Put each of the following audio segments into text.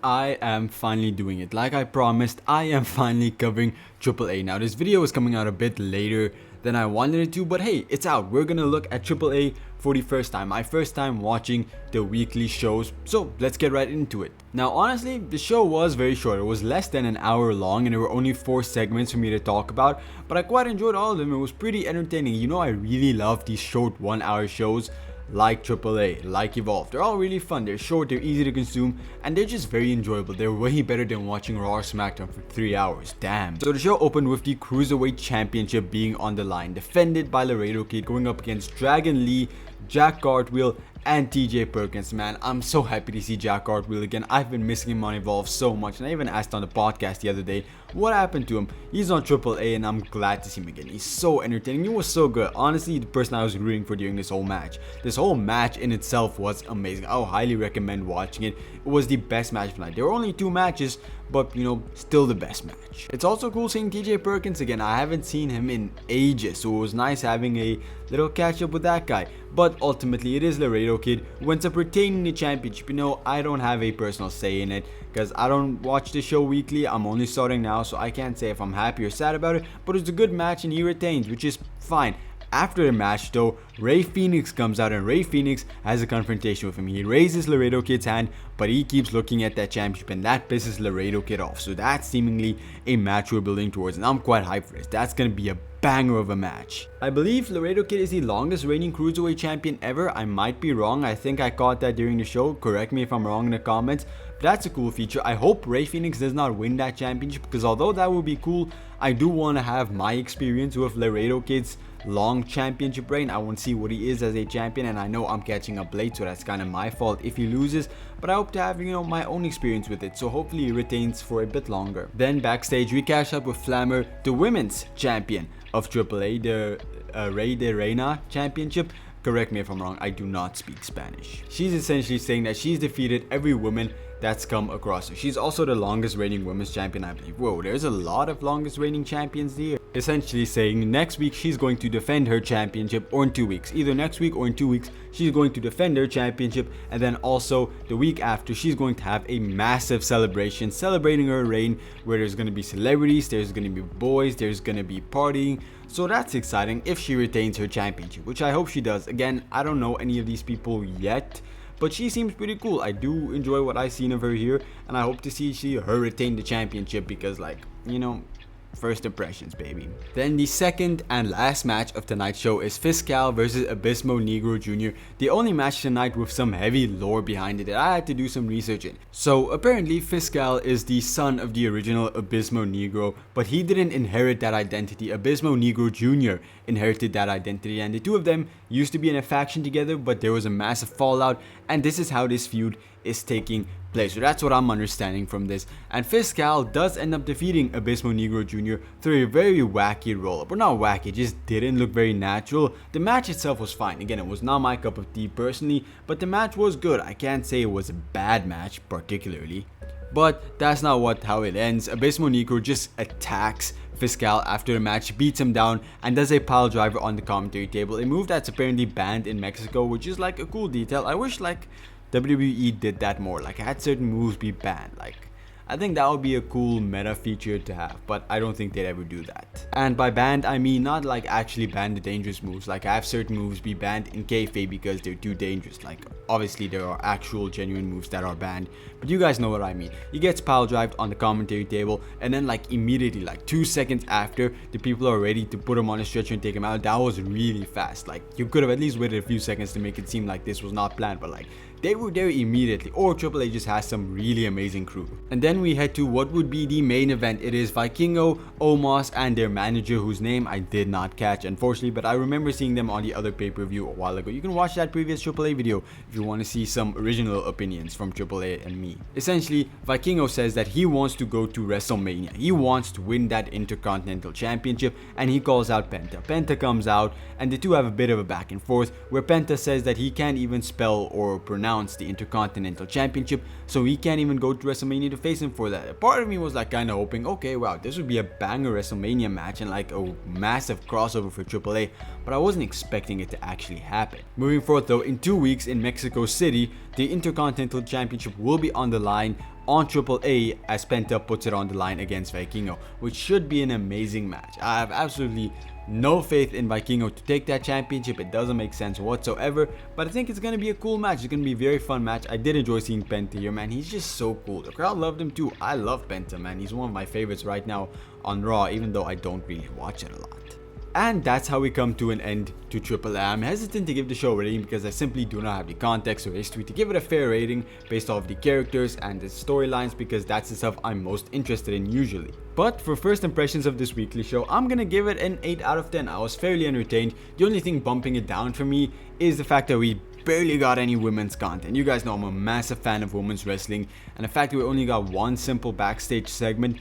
I am finally doing it. Like I promised, I am finally covering AAA. Now this video is coming out a bit later than I wanted it to, but hey, it's out. We're gonna look at AAA for the first time. My first time watching the weekly shows, so let's get right into it. Now honestly, the show was very short. It was less than an hour long and there were only 4 segments for me to talk about, but I quite enjoyed all of them. It was pretty entertaining. You know, I really love these short 1-hour shows like AAA, like Evolve. They're all really fun, they're short, they're easy to consume, and they're just very enjoyable. They're way better than watching Raw or SmackDown for 3 hours, damn. So the show opened with the Cruiserweight Championship being on the line, defended by Laredo Kid going up against Dragon Lee, Jack Cartwheel, and TJ Perkins. Man, I'm so happy to see Jack Cartwheel again. I've been missing him on Evolve so much, and I even asked on the podcast the other day what happened to him. He's on AAA and I'm glad to see him again. He's so entertaining. He was so good. Honestly, the person I was rooting for during this whole match. This whole match in itself was amazing. I would highly recommend watching it. It was the best match of the night. There were only 2 matches, but you know, still the best match. It's also cool seeing TJ Perkins again. I haven't seen him in ages, so it was nice having a little catch up with that guy. But ultimately, it is Laredo Kid who ends up retaining the championship. You know, I don't have a personal say in it because I don't watch the show weekly. I'm only starting now, so I can't say if I'm happy or sad about it. But it's a good match and he retains, which is fine. After the match though, Rey Fénix comes out and Rey Fénix has a confrontation with him. He raises Laredo Kid's hand, but he keeps looking at that championship and that pisses Laredo Kid off. So that's seemingly a match we're building towards and I'm quite hyped for this. That's gonna be a banger of a match. I believe Laredo Kid is the longest reigning Cruiserweight champion ever. I might be wrong. I think I caught that during the show. Correct me if I'm wrong in the comments. But that's a cool feature. I hope Rey Fénix does not win that championship because although that would be cool, I do want to have my experience with Laredo Kid's long championship reign. I want to see what he is as a champion, and I know I'm catching up late, so that's kind of my fault if he loses, but I hope to have, you know, my own experience with it, so hopefully he retains for a bit longer. Then backstage we catch up with Flammer, the women's champion of AAA, the Rey de Reyes championship. Correct me if I'm wrong, I do not speak Spanish. She's essentially saying that she's defeated every woman that's come across her. She's also the longest reigning women's champion, I believe. Whoa, there's a lot of longest reigning champions here. Essentially saying next week she's going to defend her championship, or in 2 weeks. Either next week or in 2 weeks she's going to defend her championship, and then also the week after she's going to have a massive celebration celebrating her reign where there's going to be celebrities, there's going to be boys, there's going to be partying. So that's exciting if she retains her championship, which I hope she does. Again, I don't know any of these people yet, but she seems pretty cool. I do enjoy what I've seen of her here, and I hope to see her retain the championship because, like, you know, first impressions, baby. Then the second and last match of tonight's show is Fiscal versus Abismo Negro Jr. The only match tonight with some heavy lore behind it that I had to do some research in. So apparently Fiscal is the son of the original Abismo Negro, but he didn't inherit that identity. Abismo Negro Jr. inherited that identity, and the two of them used to be in a faction together, but there was a massive fallout, and this is how this feud is taking place. So that's what I'm understanding from this. And Fiscal does end up defeating Abismo Negro Jr. through a very wacky roll-up. Well, not wacky, it just didn't look very natural. The match itself was fine. Again, it was not my cup of tea personally, but the match was good. I can't say it was a bad match particularly. But that's not how it ends. Abismo Negro just attacks Fiscal after the match, beats him down, and does a pile driver on the commentary table. A move that's apparently banned in Mexico, which is like a cool detail. I wish like WWE did that more, like had certain moves be banned. Like, I think that would be a cool meta feature to have, but I don't think they'd ever do that. And by banned, I mean not like actually ban the dangerous moves, like have certain moves be banned in kayfabe because they're too dangerous. Like, obviously there are actual genuine moves that are banned, but you guys know what I mean. He gets pile drived on the commentary table, and then like immediately, like 2 seconds after, the people are ready to put him on a stretcher and take him out. That was really fast. Like, you could have at least waited a few seconds to make it seem like this was not planned, but like, they were there immediately. Or AAA just has some really amazing crew. And then we head to what would be the main event. It is Vikingo, Omos, and their manager, whose name I did not catch unfortunately, but I remember seeing them on the other pay-per-view a while ago. You can watch that previous AAA video if you want to see some original opinions from AAA and me. Essentially, Vikingo says that he wants to go to WrestleMania. He wants to win that Intercontinental Championship, and he calls out Penta. Penta comes out, and the two have a bit of a back and forth, where Penta says that he can't even spell or pronounce the Intercontinental Championship, so he can't even go to WrestleMania to face him for that. A part of me was like kind of hoping, okay, wow, this would be a banger WrestleMania match and like a massive crossover for AAA, but I wasn't expecting it to actually happen. Moving forward though, in 2 weeks in Mexico City, the Intercontinental Championship will be on the line on AAA as Penta puts it on the line against Vikingo, which should be an amazing match. I have absolutely no faith in Vikingo to take that championship. It doesn't make sense whatsoever, but I think it's going to be a cool match. It's going to be a very fun match. I did enjoy seeing Penta here, man. He's just so cool. The crowd loved him too. I love Penta, man. He's one of my favorites right now on Raw, even though I don't really watch it a lot. And that's how we come to an end to AAA. I'm hesitant to give the show a rating because I simply do not have the context or history to give it a fair rating based off the characters and the storylines, because that's the stuff I'm most interested in usually. But for first impressions of this weekly show, I'm gonna give it an 8 out of 10. I was fairly entertained. The only thing bumping it down for me is the fact that we barely got any women's content. You guys know I'm a massive fan of women's wrestling, and the fact that we only got one simple backstage segment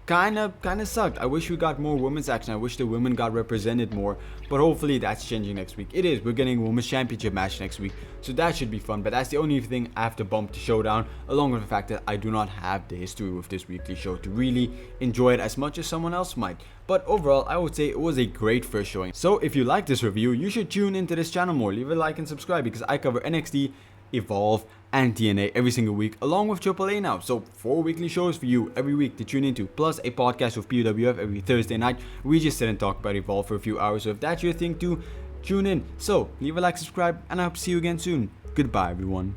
kinda sucked. I wish we got more women's action. I wish the women got represented more, but hopefully that's changing next week. It is. We're getting a women's championship match next week, so that should be fun. But that's the only thing I have to bump to Showdown, along with the fact that I do not have the history with this weekly show to really enjoy it as much as someone else might. But overall, I would say it was a great first showing. So if you like this review, you should tune into this channel more. Leave a like and subscribe, because I cover NXT, Evolve, and TNA every single week, along with AAA now. So 4 weekly shows for you every week to tune into, plus a podcast with PWF every Thursday night. We just sit and talk about Evolve for a few hours, so if that's your thing too, tune in. So leave a like, subscribe, and I hope to see you again soon. Goodbye everyone.